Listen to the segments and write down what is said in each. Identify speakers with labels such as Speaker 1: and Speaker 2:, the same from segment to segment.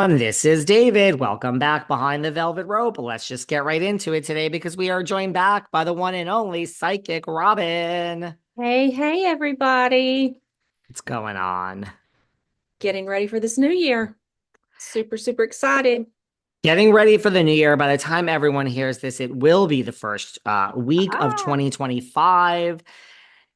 Speaker 1: And this is David. Welcome back behind the velvet rope. Let's just get right into it today because we are joined back by the one and only Psychic Robin.
Speaker 2: Hey, hey, everybody.
Speaker 1: What's going on?
Speaker 2: Getting ready for this new year. Super, super excited.
Speaker 1: Getting ready for the new year. By the time everyone hears this, it will be the first week of
Speaker 2: Ah,
Speaker 1: 2025.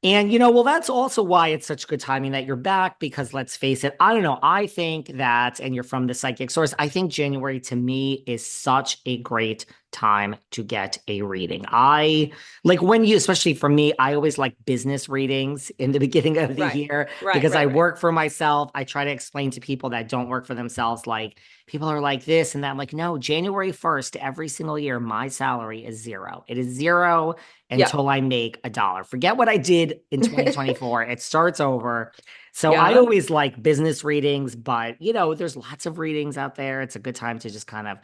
Speaker 1: And well, that's also why it's such good timing that you're back because let's face it, I don't know. I think that, and you're from the psychic source, I think January to me is such a great time to get a reading. I like when you, especially for me, I always like business readings in the beginning of the
Speaker 2: right,
Speaker 1: year
Speaker 2: right,
Speaker 1: because I
Speaker 2: right, right.
Speaker 1: work for myself. I try to explain to people that don't work for themselves, like, people are like this and that. I'm like, no, January 1st, every single year, my salary is zero. It is zero
Speaker 2: Yeah.
Speaker 1: until I make a dollar. Forget what I did in 2024. It starts over. So I
Speaker 2: Yeah.
Speaker 1: always like business readings, but there's lots of readings out there. It's a good time to just kind of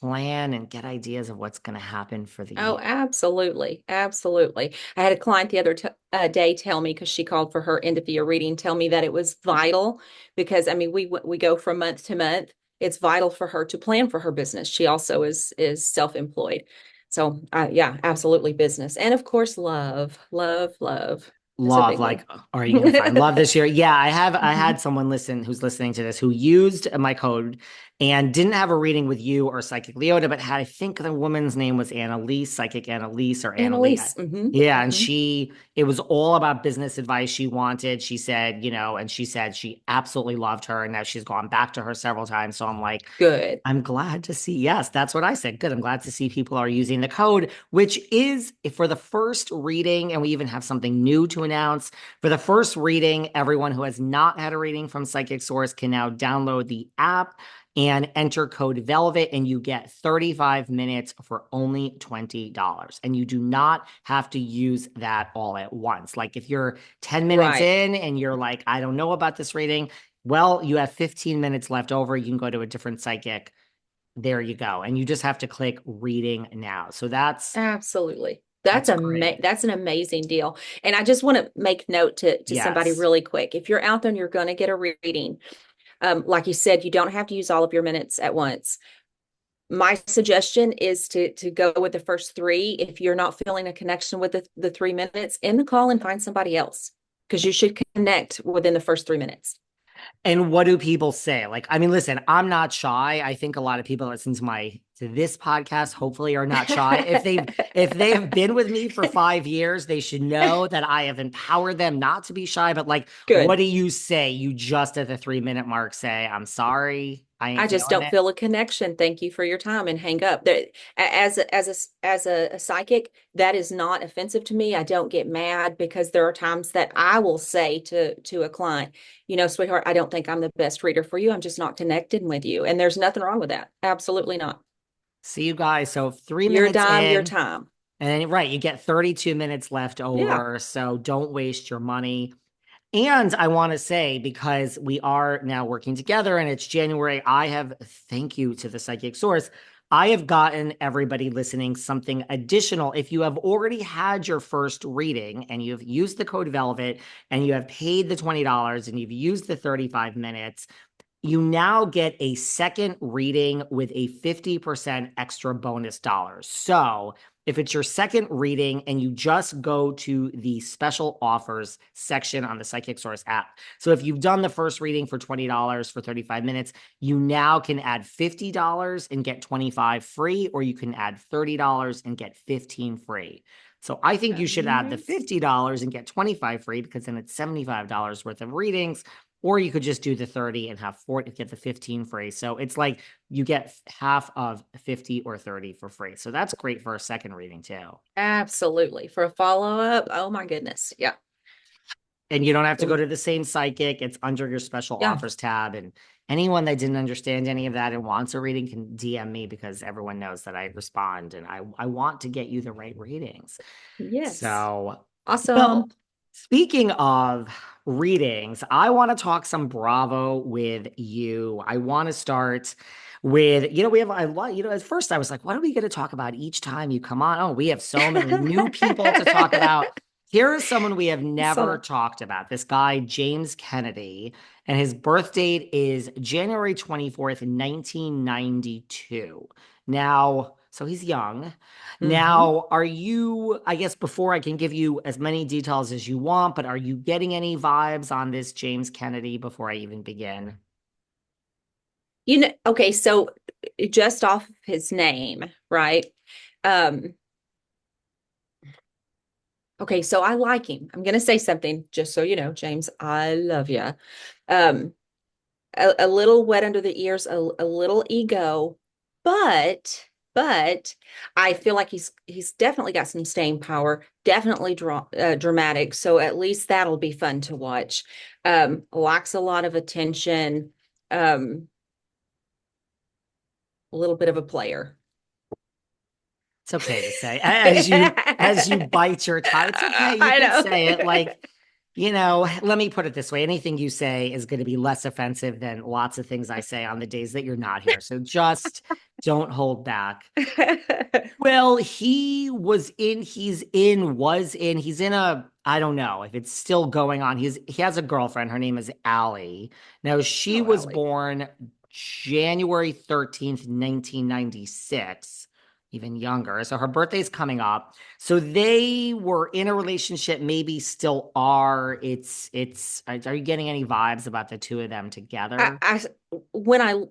Speaker 1: plan and get ideas of what's going to happen for the
Speaker 2: Oh,
Speaker 1: year.
Speaker 2: absolutely. Absolutely. I had a client the other t day tell me, because she called for her end of year reading, tell me that it was vital because, I mean, we go from month to month. It's vital for her to plan for her business. She also is self-employed. So, yeah, absolutely business. And of course, love, love, love is a
Speaker 1: Love,
Speaker 2: big one.
Speaker 1: like, are you gonna find love this year? Yeah, I had someone who's listening to this who used my code and didn't have a reading with you or Psychic Leota, but had, I think the woman's name was Annalise, Psychic Annalise or Annalie.
Speaker 2: Annalise. Hmm.
Speaker 1: Yeah, and
Speaker 2: Hmm.
Speaker 1: it was all about business advice she wanted. She said, and she said she absolutely loved her, and now she's gone back to her several times. So I'm like,
Speaker 2: Good.
Speaker 1: I'm glad to see. Yes, that's what I said. Good. I'm glad to see people are using the code, which is for the first reading. And we even have something new to announce. For the first reading, everyone who has not had a reading from Psychic Source can now download the app and enter code Velvet, and you get 35 minutes for only $20. And you do not have to use that all at once. Like if you're 10 minutes
Speaker 2: Right.
Speaker 1: in and you're like, I don't know about this reading, well, you have 15 minutes left over. You can go to a different psychic. There you go. And you just have to click reading now. So
Speaker 2: Absolutely.
Speaker 1: that's great.
Speaker 2: That's an amazing deal. And I just want to make note to somebody
Speaker 1: Yes.
Speaker 2: really quick. If you're out there and you're going to get a reading, like you said, you don't have to use all of your minutes at once. My suggestion is to go with the first three. If you're not feeling a connection with the 3 minutes, end the call and find somebody else because you should connect within the first 3 minutes.
Speaker 1: And what do people say? Like, I mean, listen, I'm not shy. I think a lot of people that listen to this podcast hopefully are not shy. If they have been with me for 5 years, they should know that I have empowered them not to be shy. But like, what
Speaker 2: Good.
Speaker 1: do you say? You just at the 3 minute mark say, I'm sorry, I
Speaker 2: I
Speaker 1: ain't
Speaker 2: just
Speaker 1: feeling
Speaker 2: don't
Speaker 1: it.
Speaker 2: feel a connection. Thank you for your time and hang up. As a psychic, that is not offensive to me. I don't get mad because there are times that I will say to a client, sweetheart, I don't think I'm the best reader for you. I'm just not connected with you. And there's nothing wrong with that. Absolutely not.
Speaker 1: See you guys. So three
Speaker 2: Your
Speaker 1: minutes
Speaker 2: dime, your
Speaker 1: in.
Speaker 2: time.
Speaker 1: And then, right, you get 32 minutes left
Speaker 2: Yeah.
Speaker 1: over. So don't waste your money. And I want to say, because we are now working together and it's January, thank you to the Psychic Source. I have gotten everybody listening something additional. If you have already had your first reading and you've used the code Velvet and you have paid the $20 and you've used the 35 minutes, you now get a second reading with a 50% extra bonus dollars. So if it's your second reading and you just go to the special offers section on the Psychic Source app. So if you've done the first reading for $20 for 35 minutes, you now can add $50 and get 25 free, or you can add $30 and get 15 free. So I think you should add the
Speaker 2: Nice.
Speaker 1: $50 and get 25 free because then it's $75 worth of readings, or you could just do the 30 and have 40, get the 15 free. So it's like you get half of 50 or 30 for free. So that's great for a second reading too.
Speaker 2: Absolutely. For a follow-up, oh my goodness. Yeah.
Speaker 1: And you don't have to go to the same psychic. It's under your special
Speaker 2: Yeah.
Speaker 1: offers tab. And anyone that didn't understand any of that and wants a reading can DM me because everyone knows that I respond and I want to get you the right readings.
Speaker 2: Yes.
Speaker 1: So, well,
Speaker 2: Awesome.
Speaker 1: speaking of readings, I want to talk some Bravo with you. I want to start with, we have a lot, at first I was like, what are we going to talk about each time you come on? Oh, we have so many new people to talk about. Here is someone we have
Speaker 2: So
Speaker 1: never talked about. This guy, James Kennedy, and his birth date is January 24th, 1992. Now, so he's young.
Speaker 2: hmm
Speaker 1: Now, are you, I guess before I can give you as many details as you want, but are you getting any vibes on this James Kennedy before I even begin?
Speaker 2: okay, so just off of his name, right? Um, okay, so I like him. I'm gonna say something just so you know, James, I love you. Um, a little wet under the ears, a little ego, but I feel like he's definitely got some staying power, definitely dramatic. So at least that'll be fun to watch. Lacks a lot of attention. Um, a little bit of a player.
Speaker 1: It's okay to say as you bite your tongue. It's okay. You
Speaker 2: I
Speaker 1: could
Speaker 2: know.
Speaker 1: say it like, let me put it this way. Anything you say is going to be less offensive than lots of things I say on the days that you're not here. So just don't hold back. Well, he's in a, I don't know if it's still going on. He has a girlfriend. Her name is Allie. Now, she
Speaker 2: Oh,
Speaker 1: was
Speaker 2: Allie.
Speaker 1: born January 13th, 1996, even younger. So her birthday's coming up. So they were in a relationship, maybe still are. Are you getting any vibes about the two of them
Speaker 2: I,
Speaker 1: together?
Speaker 2: I when I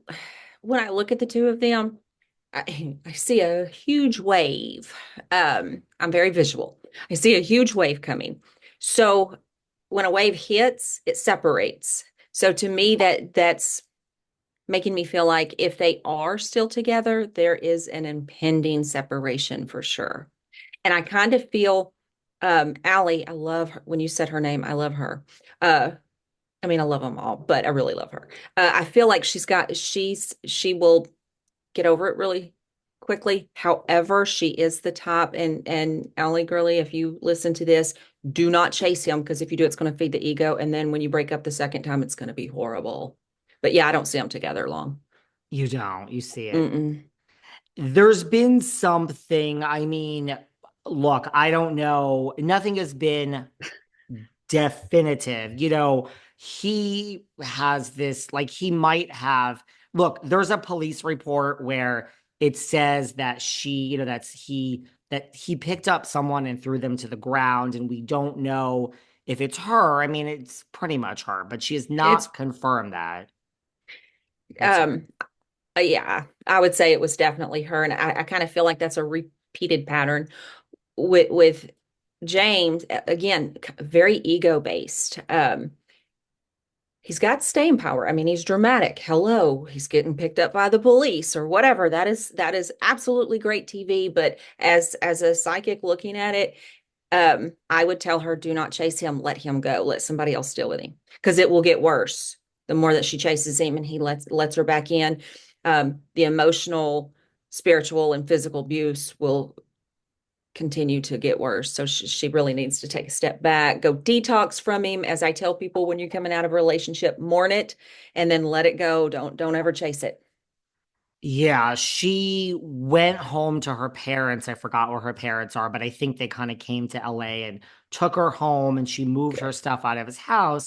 Speaker 2: when I look at the two of them, I see a huge wave. I'm very visual. I see a huge wave coming. So when a wave hits, it separates. So to me, that's making me feel like if they are still together, there is an impending separation for sure. And I kind of feel Allie, I love her. When you said her name, I love her. Uh, I mean, I love them all, but I really love her. I feel like she will get over it really quickly. However, she is the top. And Allie Gurley, if you listen to this, do not chase him because if you do, it's going to feed the ego. And then when you break up the second time, it's going to be horrible. But yeah, I don't see them together long.
Speaker 1: You don't. You see it.
Speaker 2: Mm-mm.
Speaker 1: There's been something, I mean, look, I don't know. Nothing has been definitive. He has this, like, he might have, look, there's a police report where it says that that he picked up someone and threw them to the ground, and we don't know if it's her. I mean, it's pretty much her, but she has
Speaker 2: It's
Speaker 1: not confirmed that. What's up?
Speaker 2: um yeah, I would say it was definitely her, and I kind of feel like that's a repeated pattern with James. Again, very ego based. He's got staying power. I mean, he's dramatic. Hello, he's getting picked up by the police or whatever. That is absolutely great TV. But as a psychic looking at it, I would tell her, do not chase him. Let him go. Let somebody else deal with him because it will get worse the more that she chases him and he lets her back in. The emotional, spiritual, and physical abuse will continue to get worse. So she really needs to take a step back, go detox from him. As I tell people, when you're coming out of a relationship, mourn it and then let it go. Don't ever chase it.
Speaker 1: Yeah, she went home to her parents. I forgot where her parents are, but I think they kind of came to LA and took her home and she moved her
Speaker 2: Good.
Speaker 1: stuff out of his house.